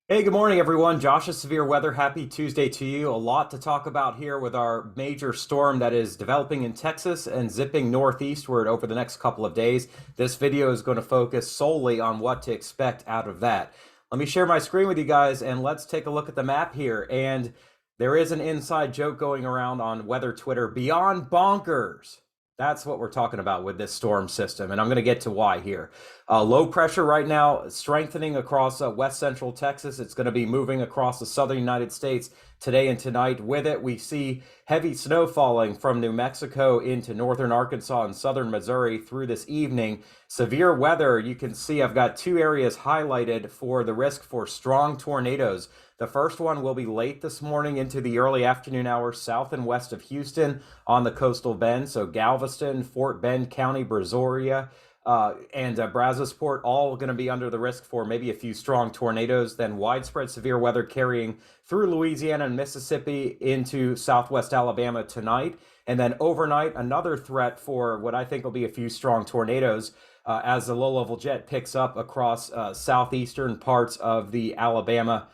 Hey, good morning, everyone. Josh's Severe Weather. Happy Tuesday to you. A lot to talk about here with our major storm that is developing in Texas and zipping northeastward over the next couple of days. This video is going to focus solely on what to expect out of that. Let me share my screen with you guys and let's take a look at the map here. And there is an inside joke going around on weather Twitter beyond bonkers. That's what we're talking about with this storm system, and I'm going to get to why here. Low pressure right now strengthening across west central Texas. It's going to be moving across the southern United States today and tonight. With it, we see heavy snow falling from New Mexico into northern Arkansas and southern Missouri through this evening. Severe weather, you can see I've got two areas highlighted for the risk for strong tornadoes. The first one will be late this morning into the early afternoon hours south and west of Houston on the coastal bend. So Galveston, Fort Bend County, Brazoria, and Brazosport, all going to be under the risk for maybe a few strong tornadoes. Then widespread severe weather carrying through Louisiana and Mississippi into southwest Alabama tonight. And then overnight, another threat for what I think will be a few strong tornadoes as the low-level jet picks up across southeastern parts of the Alabama,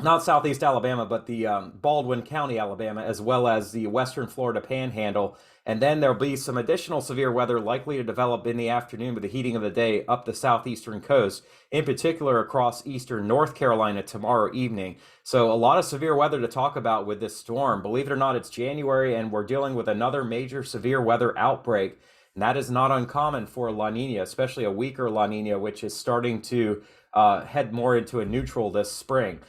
not southeast Alabama, but the Baldwin County, Alabama, as well as the western Florida panhandle. And then there'll be some additional severe weather likely to develop in the afternoon with the heating of the day up the southeastern coast, in particular across eastern North Carolina tomorrow evening. So a lot of severe weather to talk about with this storm. Believe it or not, it's January and we're dealing with another major severe weather outbreak. And that is not uncommon for La Nina, especially a weaker La Nina, which is starting to head more into a neutral this spring.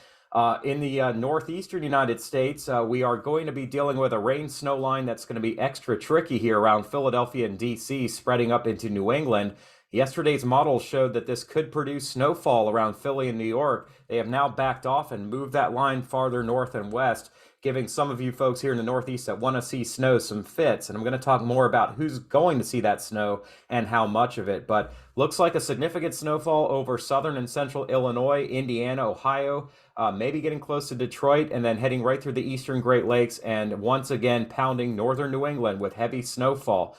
In the northeastern United States, we are going to be dealing with a rain snow line that's going to be extra tricky here around Philadelphia and DC, spreading up into New England. Yesterday's models showed that this could produce snowfall around Philly and New York. They have now backed off and moved that line farther north and west, giving some of you folks here in the Northeast that want to see snow some fits. And I'm going to talk more about who's going to see that snow and how much of it. But looks like a significant snowfall over southern and central Illinois, Indiana, Ohio, maybe getting close to Detroit, and then heading right through the eastern Great Lakes and once again pounding northern New England with heavy snowfall.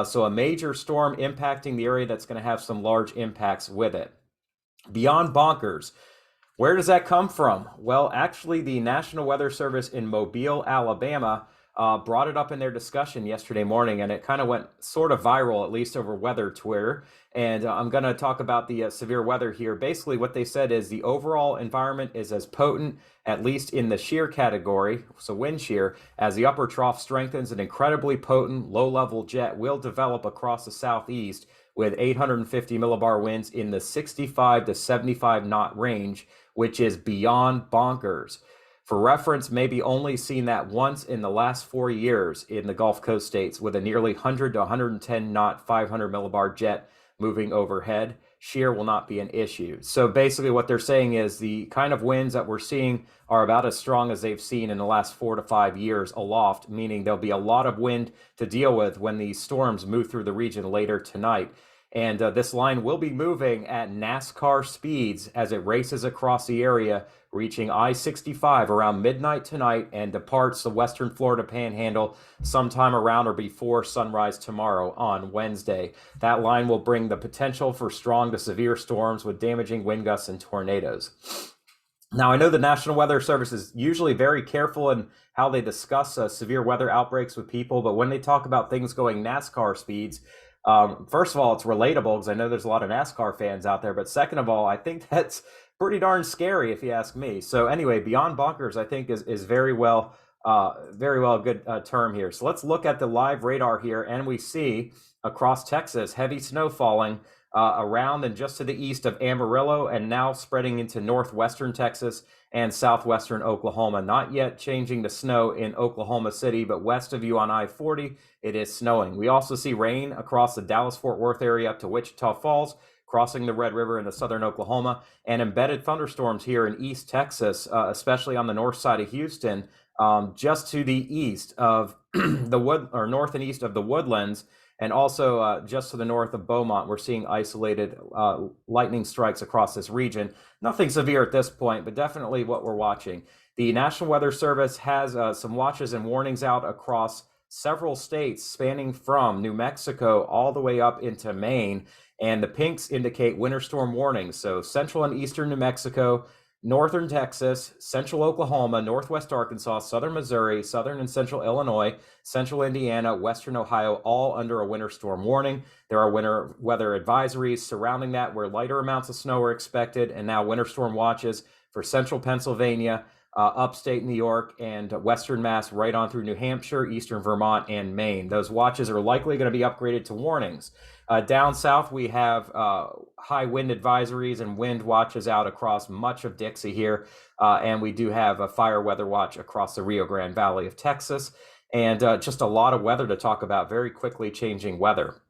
So a major storm impacting the area that's going to have some large impacts with it. Beyond bonkers. Where does that come from? Well, actually, the National Weather Service in Mobile, Alabama, brought it up in their discussion yesterday morning, and it kind of went sort of viral, at least over weather Twitter. And I'm going to talk about the severe weather here. Basically, what they said is the overall environment is as potent, at least in the shear category, so wind shear, as the upper trough strengthens. An incredibly potent low-level jet will develop across the southeast with 850 millibar winds in the 65 to 75 knot range, which is beyond bonkers. For reference, maybe only seen that once in the last 4 years in the Gulf Coast states with a nearly 100 to 110 knot 500 millibar jet moving overhead. Shear will not be an issue. So basically what they're saying is the kind of winds that we're seeing are about as strong as they've seen in the last 4 to 5 years aloft, meaning there'll be a lot of wind to deal with when these storms move through the region later tonight. And this line will be moving at NASCAR speeds as it races across the area, reaching I-65 around midnight tonight and departs the western Florida panhandle sometime around or before sunrise tomorrow on Wednesday. That line will bring the potential for strong to severe storms with damaging wind gusts and tornadoes. Now, I know the National Weather Service is usually very careful in how they discuss severe weather outbreaks with people, but when they talk about things going NASCAR speeds, first of all, it's relatable because I know there's a lot of NASCAR fans out there. But second of all, I think that's pretty darn scary if you ask me. So anyway, beyond bonkers, I think is very well a good term here. So let's look at the live radar here, and we see across Texas heavy snow falling around and just to the east of Amarillo, and now spreading into northwestern Texas and southwestern Oklahoma. Not yet changing to snow in Oklahoma City, but west of you on I-40, it is snowing. We also see rain across the Dallas-Fort Worth area up to Wichita Falls, crossing the Red River into southern Oklahoma, and embedded thunderstorms here in East Texas, especially on the north side of Houston, just to the east of north and east of the Woodlands, and also just to the north of Beaumont. We're seeing isolated lightning strikes across this region. Nothing severe at this point, but definitely what we're watching. The National Weather Service has some watches and warnings out across several states, spanning from New Mexico all the way up into Maine. And the pinks indicate winter storm warnings. So central and eastern New Mexico, northern Texas, central Oklahoma, northwest Arkansas, southern Missouri, southern and central Illinois, central Indiana, western Ohio, all under a winter storm warning. There are winter weather advisories surrounding that where lighter amounts of snow are expected, and now winter storm watches for central Pennsylvania, upstate New York, and western Mass, right on through New Hampshire, eastern Vermont, and Maine. Those watches are likely going to be upgraded to warnings. Down south, we have high wind advisories and wind watches out across much of Dixie here. And we do have a fire weather watch across the Rio Grande Valley of Texas. And just a lot of weather to talk about, very quickly changing weather.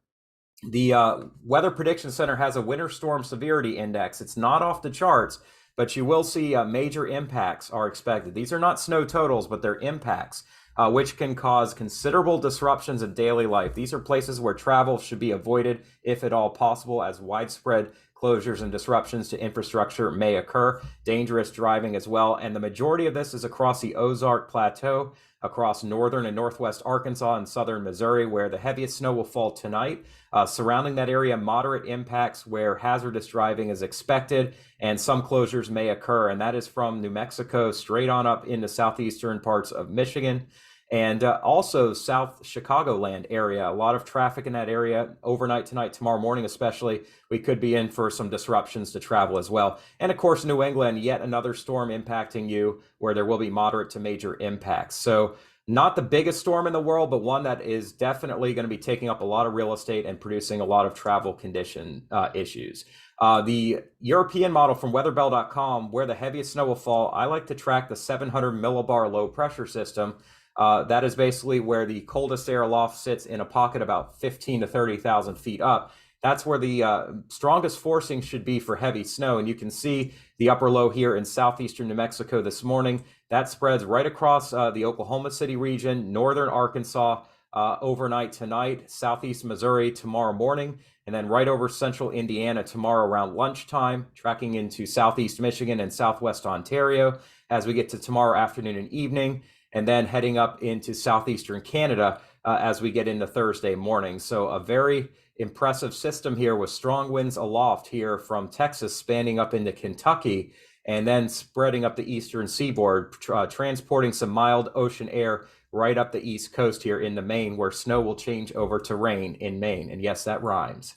The Weather Prediction Center has a winter storm severity index. It's not off the charts, but you will see major impacts are expected. These are not snow totals, but they're impacts, which can cause considerable disruptions in daily life. These are places where travel should be avoided, if at all possible, as widespread closures and disruptions to infrastructure may occur. Dangerous driving as well. And the majority of this is across the Ozark Plateau, across northern and northwest Arkansas and southern Missouri, where the heaviest snow will fall tonight. Surrounding that area, moderate impacts where hazardous driving is expected, and some closures may occur. And that is from New Mexico straight on up into southeastern parts of Michigan. And also South Chicagoland area, a lot of traffic in that area overnight tonight, tomorrow morning especially. We could be in for some disruptions to travel as well. And of course, New England, yet another storm impacting you where there will be moderate to major impacts. So not the biggest storm in the world, but one that is definitely going to be taking up a lot of real estate and producing a lot of travel condition issues. The European model from weatherbell.com, where the heaviest snow will fall, I like to track the 700 millibar low pressure system. That is basically where the coldest air aloft sits in a pocket about 15 to 30,000 feet up. That's where the strongest forcing should be for heavy snow. And you can see the upper low here in southeastern New Mexico this morning. That spreads right across the Oklahoma City region, northern Arkansas overnight tonight, southeast Missouri tomorrow morning, and then right over central Indiana tomorrow around lunchtime, tracking into southeast Michigan and southwest Ontario as we get to tomorrow afternoon and evening, and then heading up into southeastern Canada as we get into Thursday morning. So a very impressive system here with strong winds aloft here from Texas spanning up into Kentucky and then spreading up the eastern seaboard, transporting some mild ocean air right up the east coast here into Maine, where snow will change over to rain in Maine. And yes, that rhymes.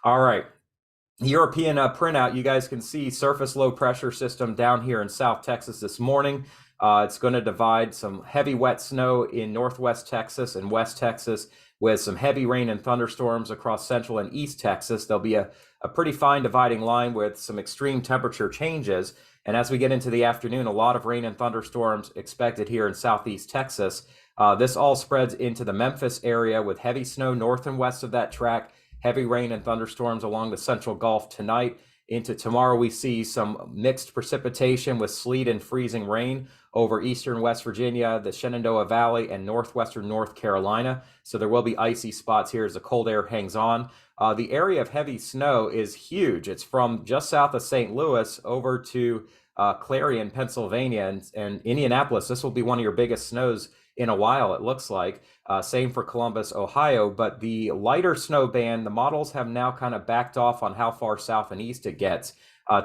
All right. European printout, you guys can see surface low pressure system down here in South Texas this morning. It's going to divide some heavy wet snow in northwest Texas and west Texas with some heavy rain and thunderstorms across central and east Texas. There'll be a pretty fine dividing line with some extreme temperature changes. And as we get into the afternoon, a lot of rain and thunderstorms expected here in southeast Texas. This all spreads into the Memphis area with heavy snow north and west of that track, heavy rain and thunderstorms along the central Gulf tonight. Into tomorrow, we see some mixed precipitation with sleet and freezing rain over eastern West Virginia, the Shenandoah Valley, and northwestern North Carolina. So there will be icy spots here as the cold air hangs on. The area of heavy snow is huge. It's from just south of St. Louis over to Clarion, Pennsylvania, and Indianapolis. This will be one of your biggest snows in a while, it looks like. Same for Columbus, Ohio. But the lighter snow band, the models have now kind of backed off on how far south and east it gets.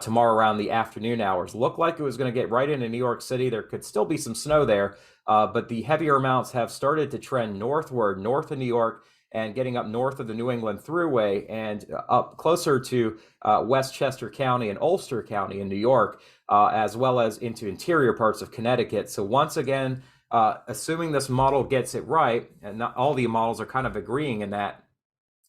Tomorrow around the afternoon hours. Looked like it was going to get right into New York City. There could still be some snow there, but the heavier amounts have started to trend northward, north of New York, and getting up north of the New England Thruway and up closer to Westchester County and Ulster County in New York, as well as into interior parts of Connecticut. So once again, assuming this model gets it right, and not all the models are kind of agreeing in that,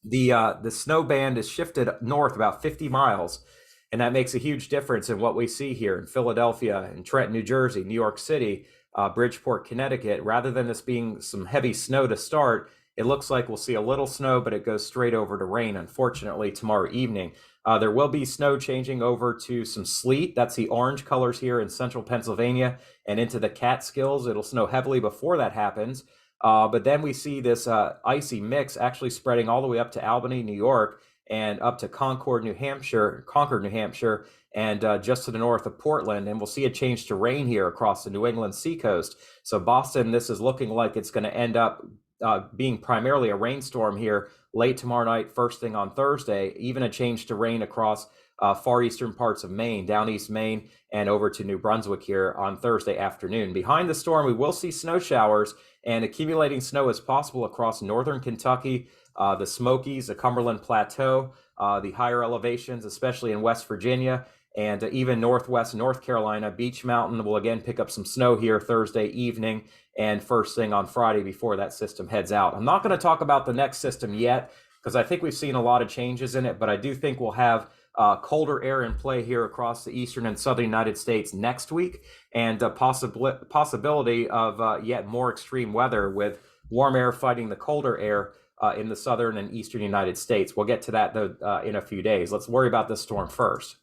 the snow band is shifted north about 50 miles. And that makes a huge difference in what we see here in Philadelphia and Trenton, New Jersey, New York City, Bridgeport, Connecticut. Rather than this being some heavy snow to start, it looks like we'll see a little snow, but it goes straight over to rain, unfortunately, tomorrow evening. There will be snow changing over to some sleet. That's the orange colors here in central Pennsylvania and into the Catskills. It'll snow heavily before that happens. But then we see this icy mix actually spreading all the way up to Albany, New York, and up to Concord, New Hampshire, and just to the north of Portland. And we'll see a change to rain here across the New England seacoast. So Boston, this is looking like it's going to end up being primarily a rainstorm here late tomorrow night, first thing on Thursday, even a change to rain across far eastern parts of Maine, down east Maine, and over to New Brunswick here on Thursday afternoon. Behind the storm, we will see snow showers, and accumulating snow is possible across northern Kentucky, the Smokies, the Cumberland Plateau, the higher elevations, especially in West Virginia, and even northwest North Carolina. Beech Mountain will again pick up some snow here Thursday evening and first thing on Friday before that system heads out. I'm not going to talk about the next system yet because I think we've seen a lot of changes in it, but I do think we'll have colder air in play here across the eastern and southern United States next week, and a possibility of yet more extreme weather with warm air fighting the colder air in the southern and eastern United States. We'll get to that though in a few days. Let's worry about this storm first.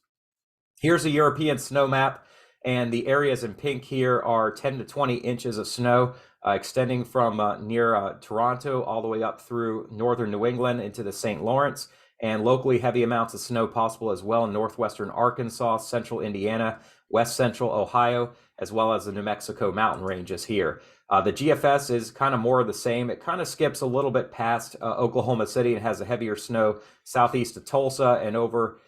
Here's a European snow map, and the areas in pink here are 10 to 20 inches of snow extending from near Toronto all the way up through northern New England into the St. Lawrence, and locally heavy amounts of snow possible as well in northwestern Arkansas, central Indiana, west central Ohio, as well as the New Mexico mountain ranges here. The GFS is kind of more of the same. It kind of skips a little bit past Oklahoma City and has a heavier snow southeast of Tulsa and over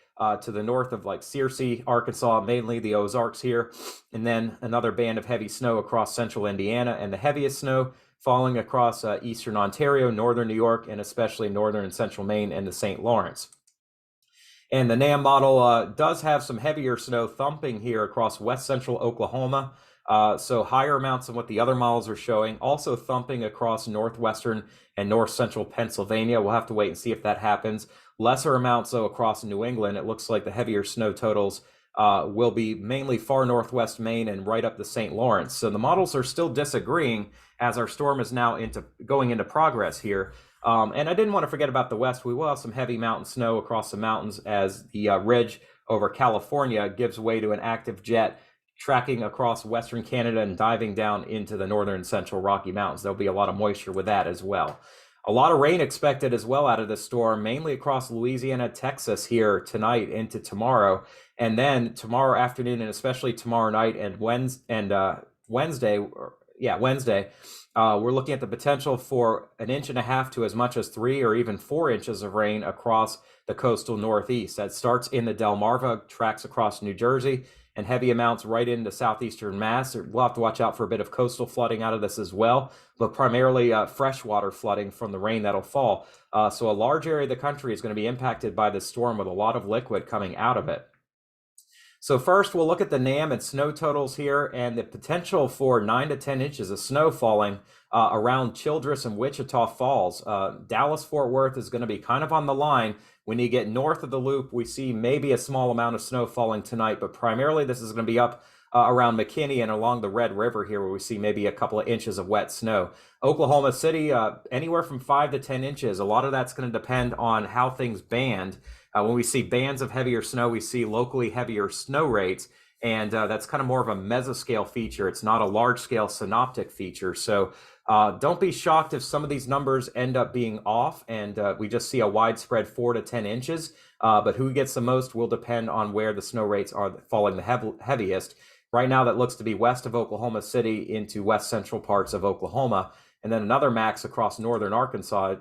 to the north of like Searcy, Arkansas, mainly the Ozarks here, and then another band of heavy snow across central Indiana, and the heaviest snow falling across eastern Ontario, northern New York, and especially northern and central Maine and the St. Lawrence. And the NAM model does have some heavier snow thumping here across west central Oklahoma, so higher amounts than what the other models are showing. Also thumping across northwestern and north central Pennsylvania. We'll have to wait and see if that happens. Lesser amounts, though, across New England. It looks like the heavier snow totals will be mainly far northwest Maine and right up the St. Lawrence. So the models are still disagreeing as our storm is now going into progress here. And I didn't want to forget about the west. We will have some heavy mountain snow across the mountains as the ridge over California gives way to an active jet tracking across western Canada and diving down into the northern and central Rocky Mountains. There'll be a lot of moisture with that as well. A lot of rain expected as well out of this storm, mainly across Louisiana, Texas here tonight into tomorrow. And then tomorrow afternoon and especially tomorrow night and Wednesday, we're looking at the potential for 1.5 inches to as much as 3 or even 4 inches of rain across the coastal Northeast. That starts in the Delmarva, tracks across New Jersey, and heavy amounts right into southeastern Mass. We'll have to watch out for a bit of coastal flooding out of this as well, but primarily freshwater flooding from the rain that'll fall. So a large area of the country is going to be impacted by this storm with a lot of liquid coming out of it. So first, we'll look at the NAM and snow totals here and the potential for 9 to 10 inches of snow falling around Childress and Wichita Falls. Dallas-Fort Worth is going to be kind of on the line. When you get north of the loop, we see maybe a small amount of snow falling tonight, but primarily this is going to be up around McKinney and along the Red River here, where we see maybe a couple of inches of wet snow. Oklahoma City, anywhere from 5 to 10 inches. A lot of that's going to depend on how things band. When we see bands of heavier snow, we see locally heavier snow rates, and that's kind of more of a mesoscale feature. It's not a large-scale synoptic feature. So don't be shocked if some of these numbers end up being off and we just see a widespread 4 to 10 inches. But who gets the most will depend on where the snow rates are falling the heaviest. Right now, that looks to be west of Oklahoma City into west central parts of Oklahoma, and then another max across northern Arkansas.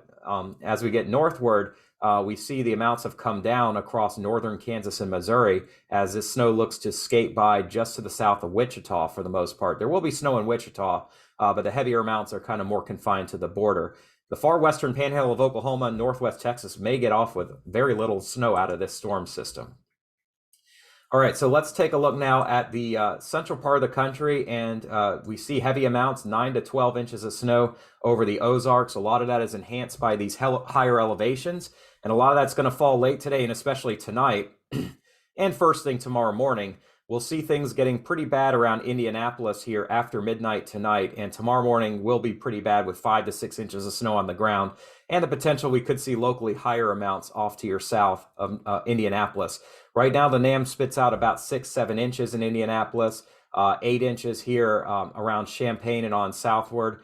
As we get northward, we see the amounts have come down across northern Kansas and Missouri as this snow looks to skate by just to the south of Wichita for the most part. There will be snow in Wichita, but the heavier amounts are kind of more confined to the border. The far western panhandle of Oklahoma and northwest Texas may get off with very little snow out of this storm system. All right, so let's take a look now at the central part of the country, and we see heavy amounts, 9 to 12 inches of snow over the Ozarks. A lot of that is enhanced by these higher elevations, and a lot of that's going to fall late today and especially tonight and first thing tomorrow morning. We'll see things getting pretty bad around Indianapolis here after midnight tonight, and tomorrow morning will be pretty bad with 5 to 6 inches of snow on the ground, and the potential we could see locally higher amounts off to your south of Indianapolis. Right now, the NAM spits out about 6-7 inches in Indianapolis, 8 inches here around Champaign and on southward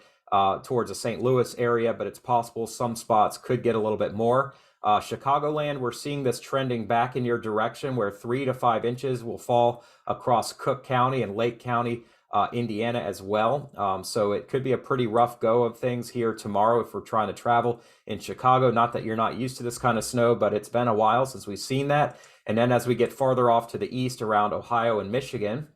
towards the St. Louis area, but it's possible some spots could get a little bit more. Chicagoland, we're seeing this trending back in your direction where 3 to 5 inches will fall across Cook County and Lake County, Indiana as well. So it could be a pretty rough go of things here tomorrow if we're trying to travel in Chicago. Not that you're not used to this kind of snow, but it's been a while since we've seen that. And then as we get farther off to the east around Ohio and Michigan,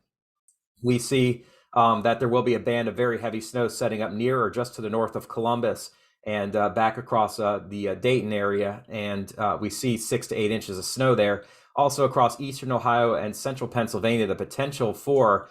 we see that there will be a band of very heavy snow setting up near or just to the north of Columbus and back across the Dayton area. And we see 6 to 8 inches of snow there. Also across eastern Ohio and central Pennsylvania, the potential for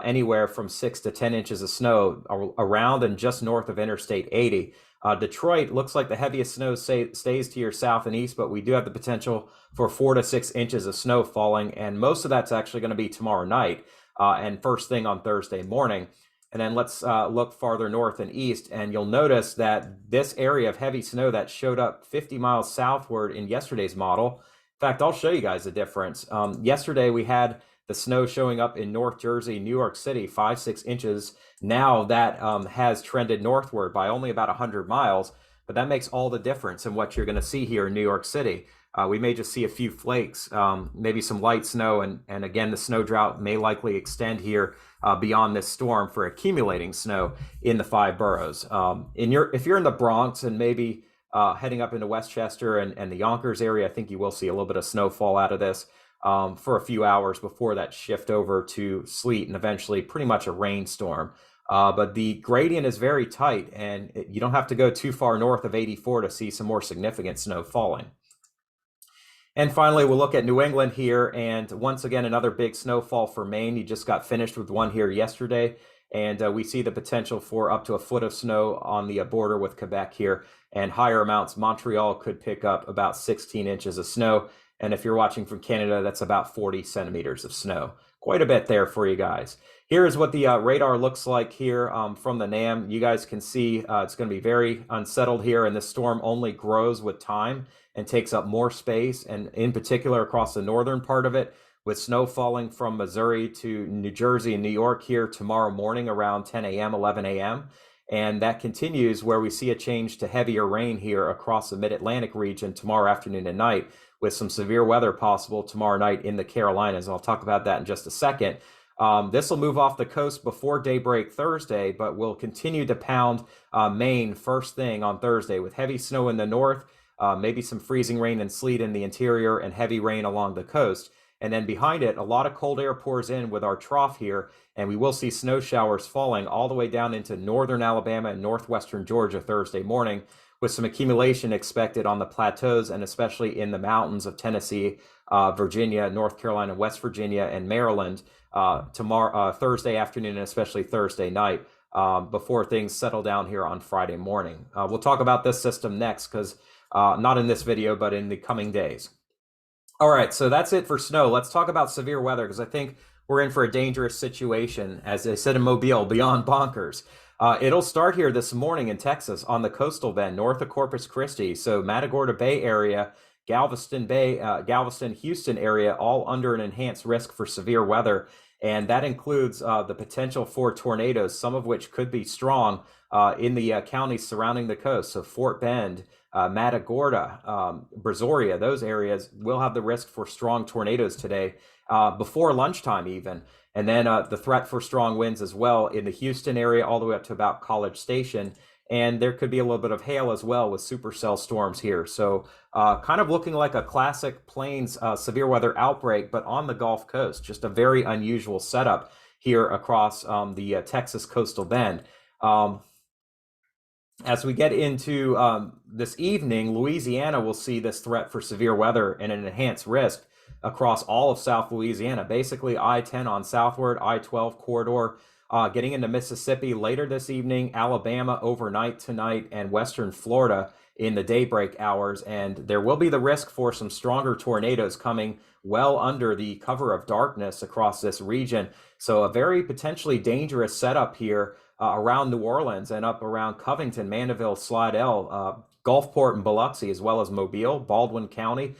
anywhere from 6 to 10 inches of snow around and just north of Interstate 80. Detroit looks like the heaviest snow stays to your south and east, but we do have the potential for 4 to 6 inches of snow falling, and most of that's actually going to be tomorrow night and first thing on Thursday morning. And then let's look farther north and east, and you'll notice that this area of heavy snow that showed up 50 miles southward in yesterday's model. In fact, I'll show you guys the difference. Yesterday we had the snow showing up in North Jersey, New York City, 5-6 inches. Now that has trended northward by only about 100 miles, but that makes all the difference in what you're going to see here in New York City. We may just see a few flakes, maybe some light snow, and again, the snow drought may likely extend here beyond this storm for accumulating snow in the 5 boroughs. If you're in the Bronx and maybe heading up into Westchester and the Yonkers area, I think you will see a little bit of snowfall out of this for a few hours before that shift over to sleet and eventually pretty much a rainstorm. But the gradient is very tight, and you don't have to go too far north of 84 to see some more significant snow falling. And finally, we'll look at New England here, and once again, another big snowfall for Maine. You just got finished with one here yesterday, and we see the potential for up to a foot of snow on the border with Quebec here, and higher amounts. Montreal could pick up about 16 inches of snow, and if you're watching from Canada, that's about 40 centimeters of snow. Quite a bit there for you guys. Here is what the radar looks like here from the NAM. You guys can see it's going to be very unsettled here, and this storm only grows with time and takes up more space, and in particular across the northern part of it, with snow falling from Missouri to New Jersey and New York here tomorrow morning around 10 a.m., 11 a.m. And that continues where we see a change to heavier rain here across the mid-Atlantic region tomorrow afternoon and night, with some severe weather possible tomorrow night in the Carolinas. I'll talk about that in just a second. This will move off the coast before daybreak Thursday, but will continue to pound Maine first thing on Thursday with heavy snow in the north, maybe some freezing rain and sleet in the interior, and heavy rain along the coast. And then behind it, a lot of cold air pours in with our trough here, and we will see snow showers falling all the way down into northern Alabama and northwestern Georgia Thursday morning, with some accumulation expected on the plateaus and especially in the mountains of Tennessee, Virginia, North Carolina, West Virginia, and Maryland Thursday afternoon and especially Thursday night before things settle down here on Friday morning. We'll talk about this system next, because not in this video, but in the coming days. All right, so that's it for snow. Let's talk about severe weather, because I think we're in for a dangerous situation, as they said in Mobile, beyond bonkers. It'll start here this morning in Texas on the coastal bend north of Corpus Christi. So Matagorda Bay area, Galveston Bay, Galveston, Houston area, all under an enhanced risk for severe weather. And that includes the potential for tornadoes, some of which could be strong in the counties surrounding the coast. So Fort Bend, Matagorda, Brazoria, those areas will have the risk for strong tornadoes today before lunchtime even. And then the threat for strong winds as well in the Houston area all the way up to about College Station. And there could be a little bit of hail as well with supercell storms here. So kind of looking like a classic plains severe weather outbreak, but on the Gulf Coast. Just a very unusual setup here across the Texas coastal bend. As we get into this evening, Louisiana will see this threat for severe weather and an enhanced risk across all of South Louisiana. Basically, I-10 on southward, I-12 corridor, getting into Mississippi later this evening, Alabama overnight tonight, and western Florida in the daybreak hours. And there will be the risk for some stronger tornadoes coming well under the cover of darkness across this region. So a very potentially dangerous setup here around New Orleans and up around Covington, Mandeville, Slidell, Gulfport, and Biloxi, as well as Mobile, Baldwin County,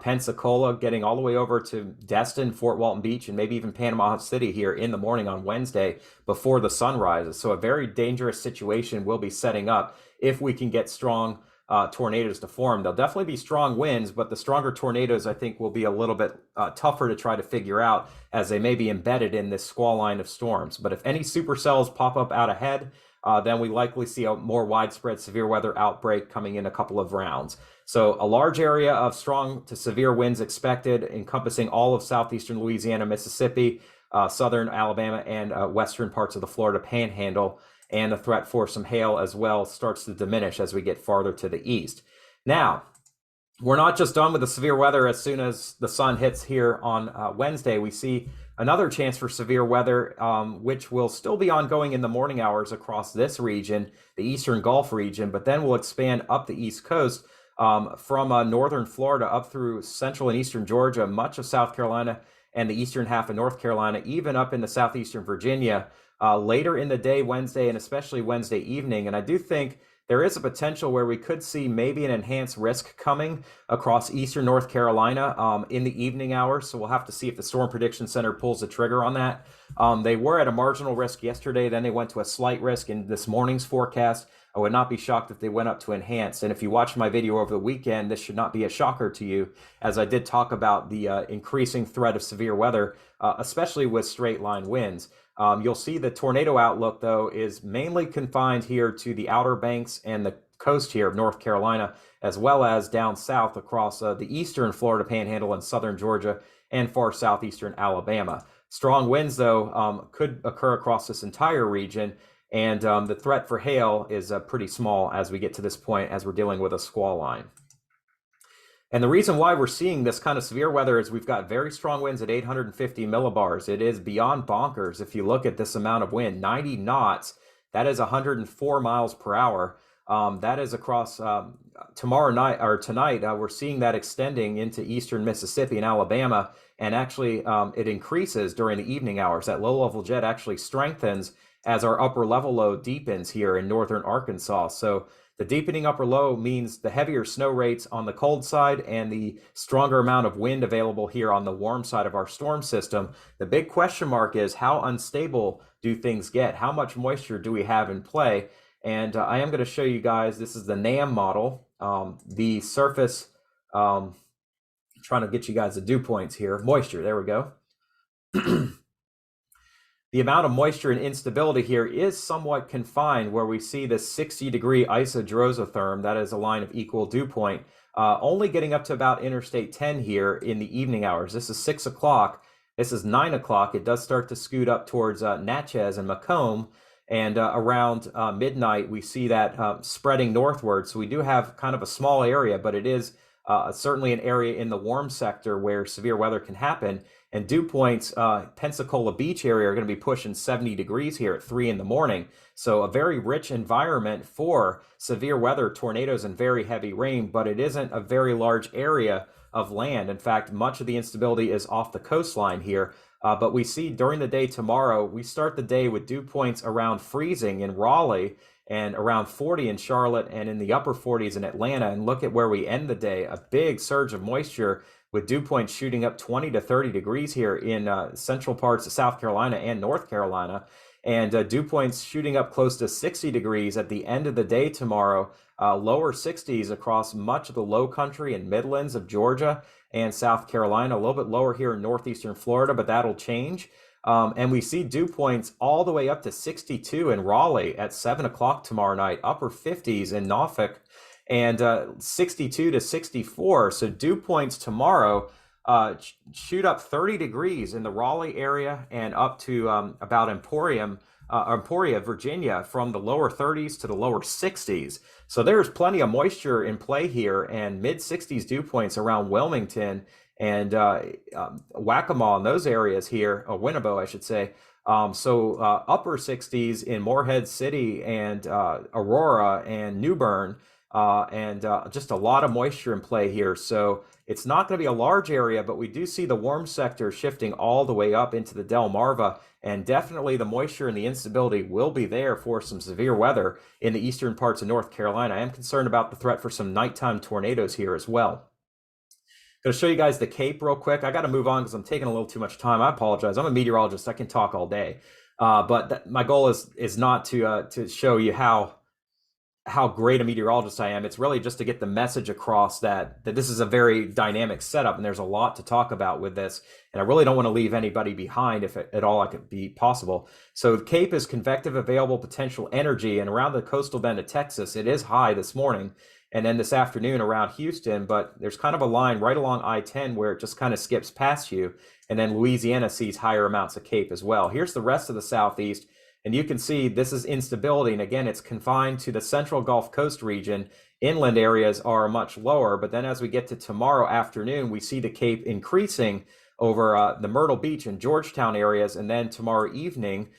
Pensacola, getting all the way over to Destin, Fort Walton Beach, and maybe even Panama City here in the morning on Wednesday before the sun rises. So a very dangerous situation will be setting up if we can get strong tornadoes to form. There'll definitely be strong winds, but the stronger tornadoes, I think, will be a little bit tougher to try to figure out, as they may be embedded in this squall line of storms. But if any supercells pop up out ahead, then we likely see a more widespread severe weather outbreak coming in a couple of rounds. So a large area of strong to severe winds expected, encompassing all of southeastern Louisiana, Mississippi, southern Alabama, and western parts of the Florida Panhandle. And the threat for some hail as well starts to diminish as we get farther to the east. Now, we're not just done with the severe weather. As soon as the sun hits here on Wednesday, we see another chance for severe weather, which will still be ongoing in the morning hours across this region, the eastern Gulf region, but then we'll expand up the East Coast from northern Florida up through central and eastern Georgia, much of South Carolina, and the eastern half of North Carolina, even up into southeastern Virginia later in the day, Wednesday, and especially Wednesday evening. And I do think there is a potential where we could see maybe an enhanced risk coming across eastern North Carolina in the evening hours. So we'll have to see if the Storm Prediction Center pulls the trigger on that. They were at a marginal risk yesterday, then they went to a slight risk in this morning's forecast. I would not be shocked if they went up to enhanced. And if you watched my video over the weekend, this should not be a shocker to you, as I did talk about the increasing threat of severe weather, especially with straight line winds. You'll see the tornado outlook, though, is mainly confined here to the Outer Banks and the coast here of North Carolina, as well as down south across the eastern Florida Panhandle and southern Georgia and far southeastern Alabama. Strong winds, though, could occur across this entire region, and the threat for hail is pretty small as we get to this point, as we're dealing with a squall line. And the reason why we're seeing this kind of severe weather is we've got very strong winds at 850 millibars. It is beyond bonkers if you look at this amount of wind. 90 knots, that is 104 miles per hour. That is across tomorrow night or tonight. We're seeing that extending into eastern Mississippi and Alabama. And actually, it increases during the evening hours. That low-level jet actually strengthens as our upper level low deepens here in northern Arkansas. So the deepening upper low means the heavier snow rates on the cold side and the stronger amount of wind available here on the warm side of our storm system. The big question mark is, how unstable do things get? How much moisture do we have in play? And I am going to show you guys, this is the NAM model, the surface, trying to get you guys the dew points here, moisture, there we go. The amount of moisture and instability here is somewhat confined, where we see this 60-degree isodrosotherm, that is a line of equal dew point, only getting up to about Interstate 10 here in the evening hours. This is 6 o'clock. This is 9 o'clock. It does start to scoot up towards Natchez and Macomb, and around midnight, we see that spreading northward. So we do have kind of a small area, but it is certainly an area in the warm sector where severe weather can happen. And dew points, Pensacola Beach area, are going to be pushing 70 degrees here at 3 in the morning. So a very rich environment for severe weather, tornadoes, and very heavy rain, but it isn't a very large area of land. In fact, much of the instability is off the coastline here. But we see during the day tomorrow, we start the day with dew points around freezing in Raleigh and around 40 in Charlotte and in the upper 40s in Atlanta. And look at where we end the day, a big surge of moisture with dew points shooting up 20 to 30 degrees here in central parts of South Carolina and North Carolina. And dew points shooting up close to 60 degrees at the end of the day tomorrow, lower 60s across much of the low country and Midlands of Georgia and South Carolina, a little bit lower here in northeastern Florida, but that'll change. And we see dew points all the way up to 62 in Raleigh at 7 o'clock tomorrow night, upper 50s in Norfolk, and 62 to 64. So dew points tomorrow shoot up 30 degrees in the Raleigh area and up to about Emporia, Virginia, from the lower 30s to the lower 60s. So there's plenty of moisture in play here, and mid 60s dew points around Wilmington and Waccamaw and those areas here, or Winnebago, I should say. So upper 60s in Morehead City and Aurora and New Bern, and just a lot of moisture in play here. So it's not going to be a large area, but we do see the warm sector shifting all the way up into the Delmarva, and definitely the moisture and the instability will be there for some severe weather in the eastern parts of North Carolina. I am concerned about the threat for some nighttime tornadoes here as well. I'm going to show you guys the Cape real quick. I got to move on because I'm taking a little too much time. I apologize. I'm a meteorologist. I can talk all day. But my goal is not to show you how how great a meteorologist I am. It's really just to get the message across that this is a very dynamic setup, and there's a lot to talk about with this. And I really don't want to leave anybody behind if at all it could be possible. So the Cape is convective available potential energy, and around the coastal bend of Texas, it is high this morning. And then this afternoon around Houston, but there's kind of a line right along I-10 where it just kind of skips past you. And then Louisiana sees higher amounts of Cape as well. Here's the rest of the Southeast. And you can see this is instability. And again, it's confined to the central Gulf Coast region. Inland areas are much lower. But then as we get to tomorrow afternoon, we see the Cape increasing over the Myrtle Beach and Georgetown areas. And then tomorrow evening,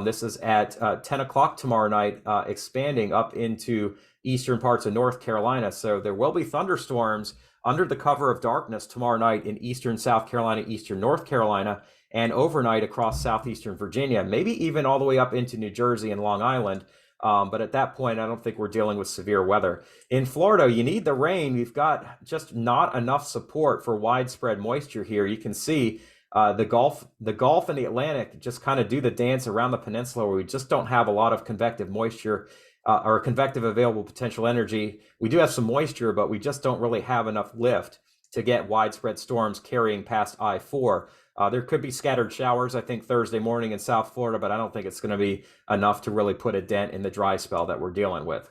this is at 10 o'clock tomorrow night, expanding up into eastern parts of North Carolina. So there will be thunderstorms under the cover of darkness tomorrow night in eastern South Carolina, eastern North Carolina, and overnight across southeastern Virginia, maybe even all the way up into New Jersey and Long Island. But at that point, I don't think we're dealing with severe weather. In Florida, you need the rain. We've got just not enough support for widespread moisture here. You can see the Gulf and the Atlantic just kind of do the dance around the peninsula where we just don't have a lot of convective moisture or convective available potential energy. We do have some moisture, but we just don't really have enough lift to get widespread storms carrying past I-4. There could be scattered showers, I think, Thursday morning in South Florida, but I don't think it's going to be enough to really put a dent in the dry spell that we're dealing with.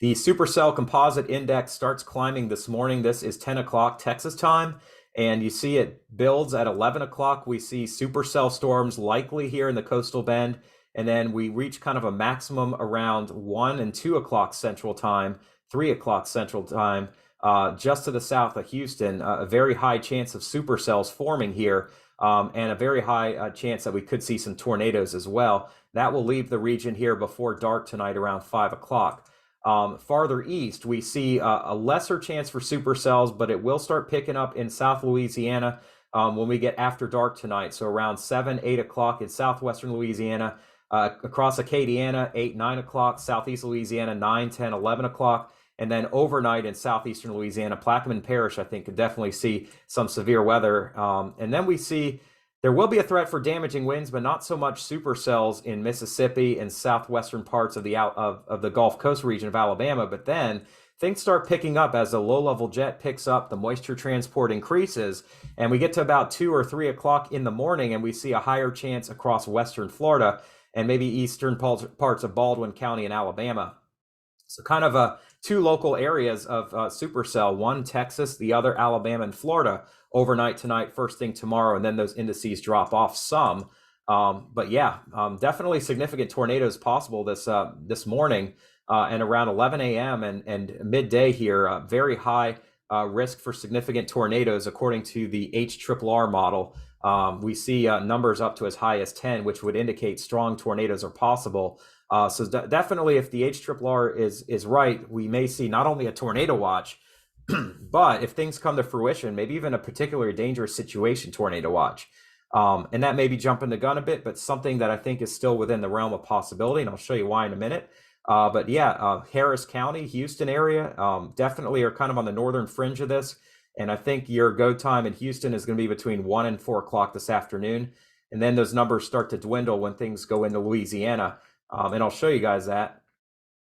The supercell composite index starts climbing this morning. This is 10 o'clock Texas time, and you see it builds at 11 o'clock. We see supercell storms likely here in the coastal bend, and then we reach kind of a maximum around 1 and 2 o'clock Central Time, 3 o'clock Central Time, just to the south of Houston. A very high chance of supercells forming here, and a very high chance that we could see some tornadoes as well. That will leave the region here before dark tonight around 5 o'clock. Farther east, we see a lesser chance for supercells, but it will start picking up in South Louisiana when we get after dark tonight. So around 7, 8 o'clock in southwestern Louisiana, across Acadiana, 8, 9 o'clock, southeast Louisiana, 9, 10, 11 o'clock. And then overnight in southeastern Louisiana, Plaquemine Parish, I think, could definitely see some severe weather. And then we see there will be a threat for damaging winds, but not so much supercells in Mississippi and southwestern parts of the Gulf Coast region of Alabama. But then things start picking up as the low-level jet picks up, the moisture transport increases, and we get to about 2 or 3 o'clock in the morning, and we see a higher chance across western Florida and maybe eastern parts of Baldwin County in Alabama. So kind of two local areas of supercell, one Texas, the other Alabama and Florida, overnight tonight, first thing tomorrow, and then those indices drop off some. But yeah, definitely significant tornadoes possible this morning and around 11 a.m. and midday here. Very high risk for significant tornadoes according to the HRRR model. We see numbers up to as high as 10, which would indicate strong tornadoes are possible. So definitely, if the HRRR is right, we may see not only a tornado watch, but if things come to fruition, maybe even a particularly dangerous situation tornado watch. And that may be jumping the gun a bit, but something that I think is still within the realm of possibility, and I'll show you why in a minute. But yeah, Harris County, Houston area, definitely are kind of on the northern fringe of this. And I think your go time in Houston is going to be between 1 and 4 o'clock this afternoon. And then those numbers start to dwindle when things go into Louisiana. And I'll show you guys that.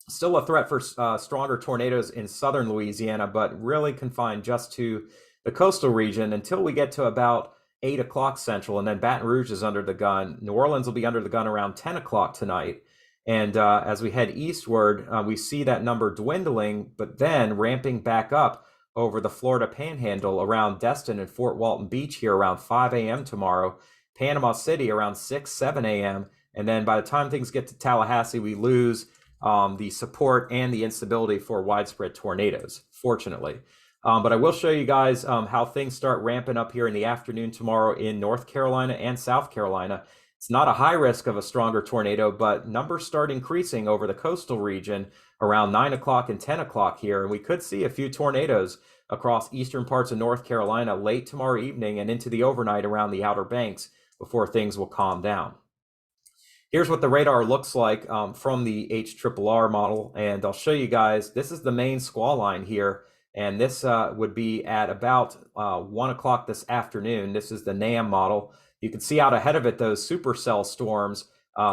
Still a threat for stronger tornadoes in southern Louisiana, but really confined just to the coastal region until we get to about 8 o'clock Central. And then Baton Rouge is under the gun. New Orleans will be under the gun around 10 o'clock tonight. And as we head eastward, we see that number dwindling, but then ramping back up over the Florida Panhandle around Destin and Fort Walton Beach here around 5 a.m. tomorrow, Panama City around 6, 7 a.m. And then by the time things get to Tallahassee, we lose the support and the instability for widespread tornadoes, fortunately. But I will show you guys how things start ramping up here in the afternoon tomorrow in North Carolina and South Carolina. It's not a high risk of a stronger tornado, but numbers start increasing over the coastal region around 9 o'clock and 10 o'clock here. And we could see a few tornadoes across eastern parts of North Carolina late tomorrow evening and into the overnight around the Outer Banks before things will calm down. Here's what the radar looks like from the HRRR model, and I'll show you guys. This is the main squall line here, and this would be at about 1 o'clock this afternoon. This is the NAM model. You can see out ahead of it those supercell storms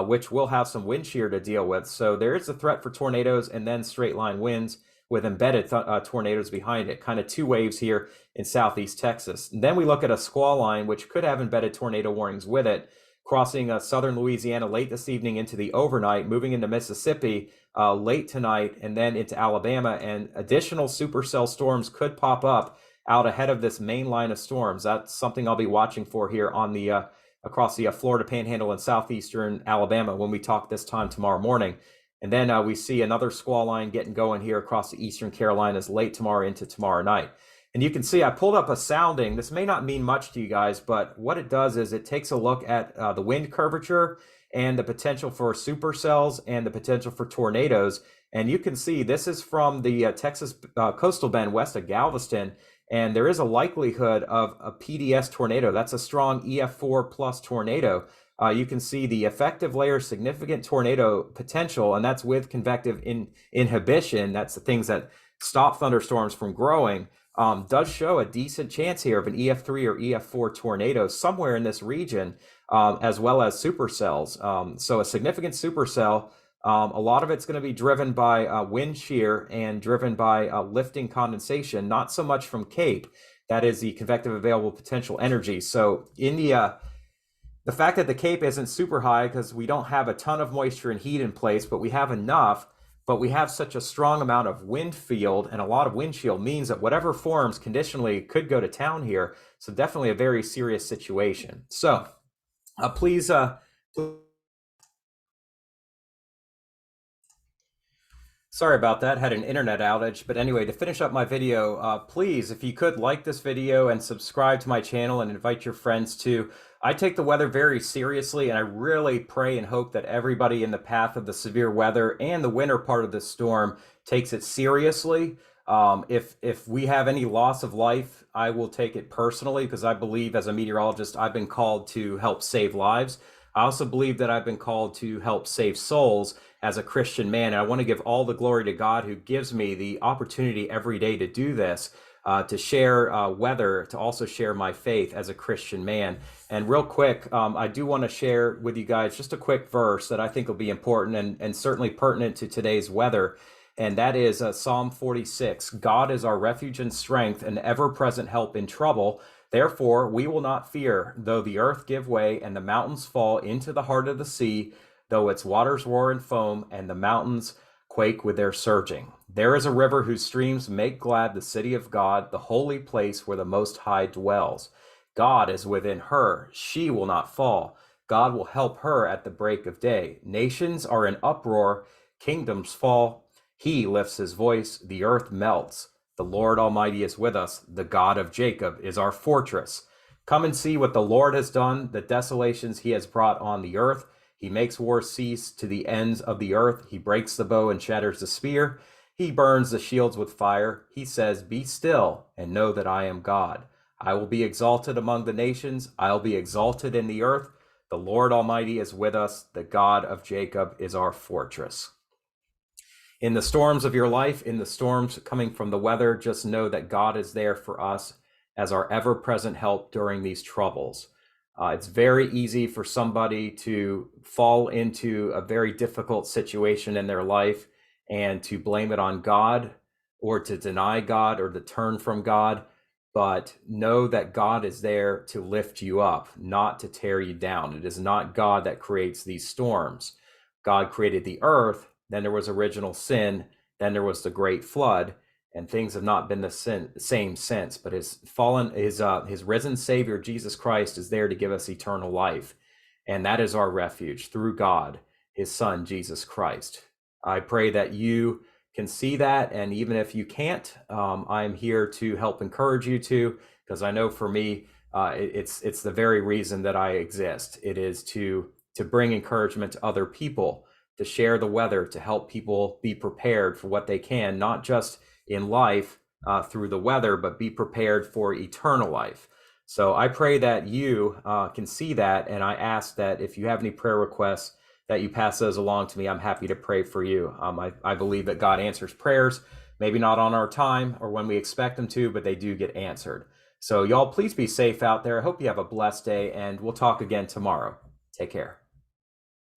which will have some wind shear to deal with. So there is a threat for tornadoes and then straight line winds with embedded tornadoes behind it, kind of two waves here in southeast Texas. And then we look at a squall line, which could have embedded tornado warnings with it, crossing southern Louisiana late this evening into the overnight, moving into Mississippi late tonight, and then into Alabama. And additional supercell storms could pop up out ahead of this main line of storms. That's something I'll be watching for here on the across the Florida Panhandle and southeastern Alabama when we talk this time tomorrow morning. And then we see another squall line getting going here across the eastern Carolinas late tomorrow into tomorrow night. And you can see I pulled up a sounding. This may not mean much to you guys, but what it does is it takes a look at the wind curvature and the potential for supercells and the potential for tornadoes. And you can see this is from the Texas coastal bend west of Galveston. And there is a likelihood of a PDS tornado. That's a strong EF4 plus tornado. You can see the effective layer significant tornado potential, and that's with convective inhibition. That's the things that stop thunderstorms from growing. Does show a decent chance here of an EF3 or EF4 tornado somewhere in this region, as well as supercells. So a significant supercell. A lot of it's going to be driven by wind shear and driven by lifting condensation, not so much from CAPE. That is the convective available potential energy. So in the fact that the CAPE isn't super high because we don't have a ton of moisture and heat in place, but we have enough, but we have such a strong amount of wind field and a lot of wind chill means that whatever forms conditionally could go to town here. So definitely a very serious situation. So please, sorry about that, had an internet outage. But anyway, to finish up my video, please, if you could like this video and subscribe to my channel and invite your friends too. I take the weather very seriously, and I really pray and hope that everybody in the path of the severe weather and the winter part of this storm takes it seriously. If we have any loss of life, I will take it personally because I believe as a meteorologist, I've been called to help save lives. I also believe that I've been called to help save souls as a Christian man. And I want to give all the glory to God who gives me the opportunity every day to do this, to share weather, to also share my faith as a Christian man. And real quick, I do want to share with you guys just a quick verse that I think will be important and certainly pertinent to today's weather. And that is Psalm 46. God is our refuge and strength, an ever-present help in trouble. Therefore, we will not fear, though the earth give way and the mountains fall into the heart of the sea, though its waters roar and foam and the mountains quake with their surging. There is a river whose streams make glad the city of God, the holy place where the Most High dwells. God is within her. She will not fall. God will help her at the break of day. Nations are in uproar. Kingdoms fall. He lifts his voice. The earth melts. The Lord Almighty is with us. The God of Jacob is our fortress. Come and see what the Lord has done, the desolations he has brought on the earth. He makes war cease to the ends of the earth. He breaks the bow and shatters the spear. He burns the shields with fire. He says, "Be still and know that I am God. I will be exalted among the nations. I'll be exalted in the earth. The Lord Almighty is with us. The God of Jacob is our fortress." In the storms of your life, in the storms coming from the weather, just know that God is there for us as our ever-present help during these troubles. It's very easy for somebody to fall into a very difficult situation in their life and to blame it on God or to deny God or to turn from God. But know that God is there to lift you up, not to tear you down. It is not God that creates these storms. God created the earth, then there was original sin, then there was the great flood, and things have not been the same since. But his risen Savior, Jesus Christ, is there to give us eternal life. And that is our refuge through God, his Son, Jesus Christ. I pray that you can see that. And even if you can't, I'm here to help encourage you to, because I know for me, it's the very reason that I exist. It is to bring encouragement to other people, to share the weather, to help people be prepared for what they can, not just in life through the weather, but be prepared for eternal life. So I pray that you can see that, and I ask that if you have any prayer requests, that you pass those along to me. I'm happy to pray for you. I believe that God answers prayers, maybe not on our time or when we expect them to, but they do get answered. So y'all, please be safe out there. I hope you have a blessed day, and we'll talk again tomorrow. Take care.